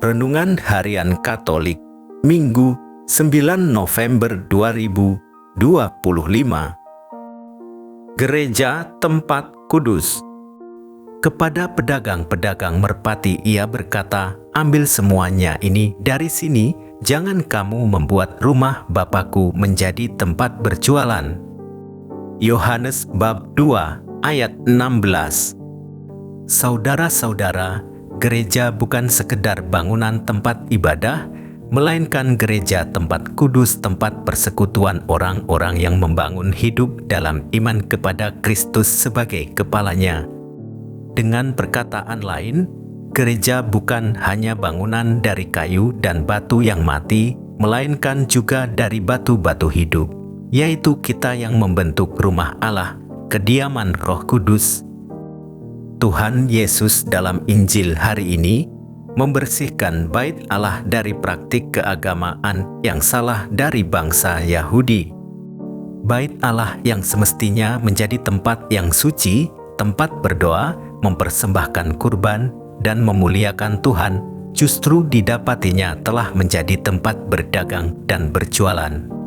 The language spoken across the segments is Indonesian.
Renungan Harian Katolik, Minggu 9 November 2025. Gereja Tempat Kudus. Kepada pedagang-pedagang merpati ia berkata, "Ambil semuanya ini dari sini, jangan kamu membuat rumah Bapakku menjadi tempat berjualan." Yohanes bab 2 ayat 16. Saudara-saudara, gereja bukan sekedar bangunan tempat ibadah, melainkan gereja tempat kudus, tempat persekutuan orang-orang yang membangun hidup dalam iman kepada Kristus sebagai kepalanya. Dengan perkataan lain, gereja bukan hanya bangunan dari kayu dan batu yang mati, melainkan juga dari batu-batu hidup, yaitu kita yang membentuk rumah Allah, kediaman Roh Kudus. Tuhan Yesus dalam Injil hari ini membersihkan bait Allah dari praktik keagamaan yang salah dari bangsa Yahudi. Bait Allah yang semestinya menjadi tempat yang suci, tempat berdoa, mempersembahkan kurban, dan memuliakan Tuhan, justru didapatinya telah menjadi tempat berdagang dan berjualan.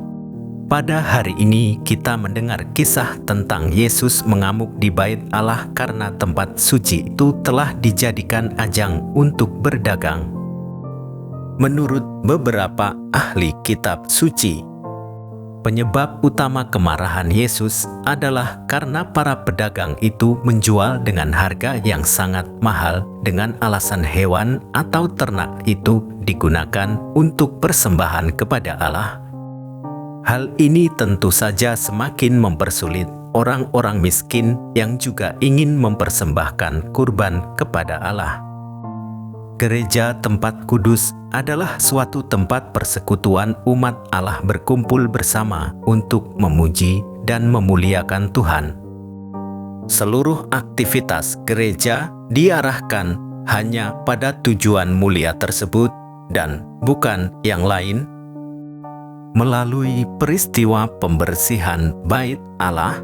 Pada hari ini kita mendengar kisah tentang Yesus mengamuk di bait Allah karena tempat suci itu telah dijadikan ajang untuk berdagang. Menurut beberapa ahli kitab suci, penyebab utama kemarahan Yesus adalah karena para pedagang itu menjual dengan harga yang sangat mahal dengan alasan hewan atau ternak itu digunakan untuk persembahan kepada Allah. Hal ini tentu saja semakin mempersulit orang-orang miskin yang juga ingin mempersembahkan kurban kepada Allah. Gereja tempat kudus adalah suatu tempat persekutuan umat Allah berkumpul bersama untuk memuji dan memuliakan Tuhan. Seluruh aktivitas gereja diarahkan hanya pada tujuan mulia tersebut dan bukan yang lain. Melalui peristiwa pembersihan bait Allah,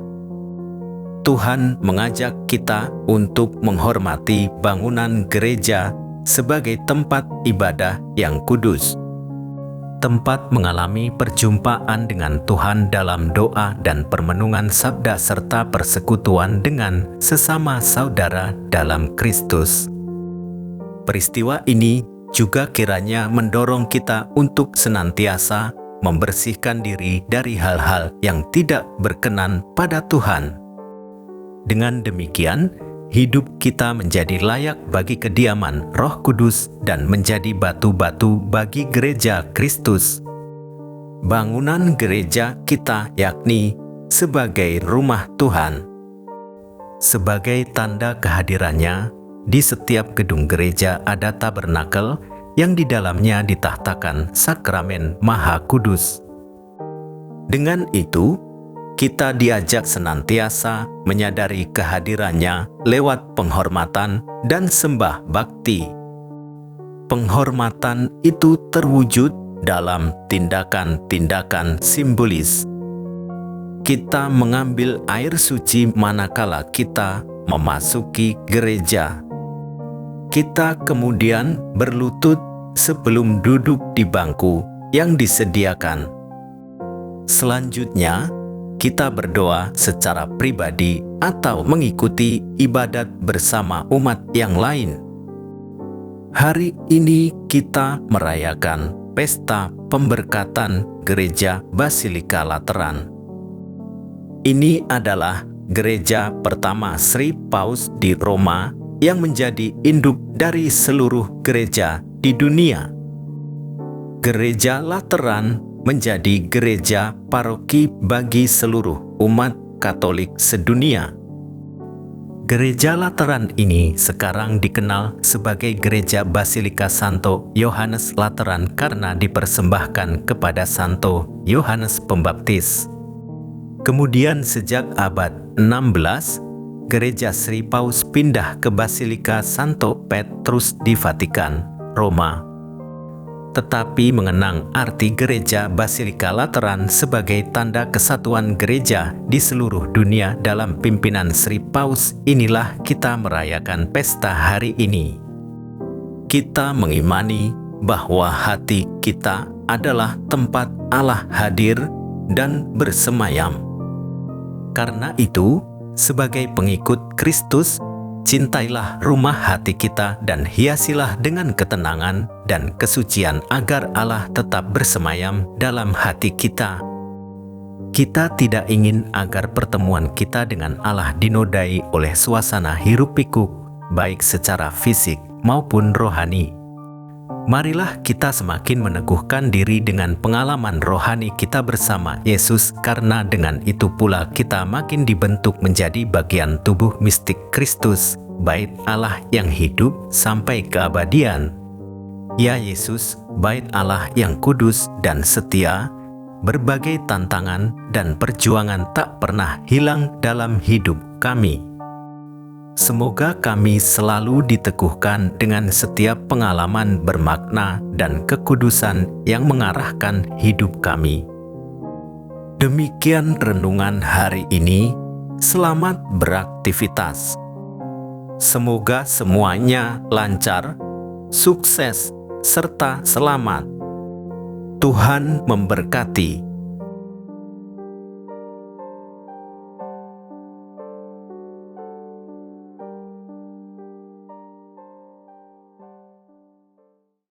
Tuhan mengajak kita untuk menghormati bangunan gereja sebagai tempat ibadah yang kudus, tempat mengalami perjumpaan dengan Tuhan dalam doa dan permenungan sabda serta persekutuan dengan sesama saudara dalam Kristus. Peristiwa ini juga kiranya mendorong kita untuk senantiasa membersihkan diri dari hal-hal yang tidak berkenan pada Tuhan. Dengan demikian, hidup kita menjadi layak bagi kediaman Roh Kudus dan menjadi batu-batu bagi gereja Kristus. Bangunan gereja kita yakni sebagai rumah Tuhan. Sebagai tanda kehadirannya, di setiap gedung gereja ada tabernakel yang di dalamnya ditahtakan sakramen Maha Kudus. Dengan itu, kita diajak senantiasa menyadari kehadirannya lewat penghormatan dan sembah bakti. Penghormatan itu terwujud dalam tindakan-tindakan simbolis. Kita mengambil air suci manakala kita memasuki gereja. Kita kemudian berlutut sebelum duduk di bangku yang disediakan. Selanjutnya, kita berdoa secara pribadi atau mengikuti ibadat bersama umat yang lain. Hari ini kita merayakan pesta pemberkatan Gereja Basilika Lateran. Ini adalah gereja pertama Sri Paus di Roma yang menjadi induk dari seluruh gereja di dunia. Gereja Lateran menjadi gereja paroki bagi seluruh umat Katolik sedunia. Gereja Lateran ini sekarang dikenal sebagai Gereja Basilika Santo Yohanes Lateran karena dipersembahkan kepada Santo Yohanes Pembaptis. Kemudian sejak abad 16, Gereja Sri Paus pindah ke Basilika Santo Petrus di Vatikan, Roma. Tetapi mengenang arti gereja Basilika Lateran sebagai tanda kesatuan gereja di seluruh dunia dalam pimpinan Sri Paus, inilah kita merayakan pesta hari ini. Kita mengimani bahwa hati kita adalah tempat Allah hadir dan bersemayam. Karena itu, sebagai pengikut Kristus, cintailah rumah hati kita dan hiasilah dengan ketenangan dan kesucian agar Allah tetap bersemayam dalam hati kita. Kita tidak ingin agar pertemuan kita dengan Allah dinodai oleh suasana hiruk-pikuk, baik secara fisik maupun rohani. Marilah kita semakin meneguhkan diri dengan pengalaman rohani kita bersama Yesus, karena dengan itu pula kita makin dibentuk menjadi bagian tubuh mistik Kristus, bait Allah yang hidup sampai keabadian. Ya Yesus, bait Allah yang kudus dan setia, berbagai tantangan dan perjuangan tak pernah hilang dalam hidup kami. Semoga kami selalu diteguhkan dengan setiap pengalaman bermakna dan kekudusan yang mengarahkan hidup kami. Demikian renungan hari ini. Selamat beraktivitas. Semoga semuanya lancar, sukses, serta selamat. Tuhan memberkati.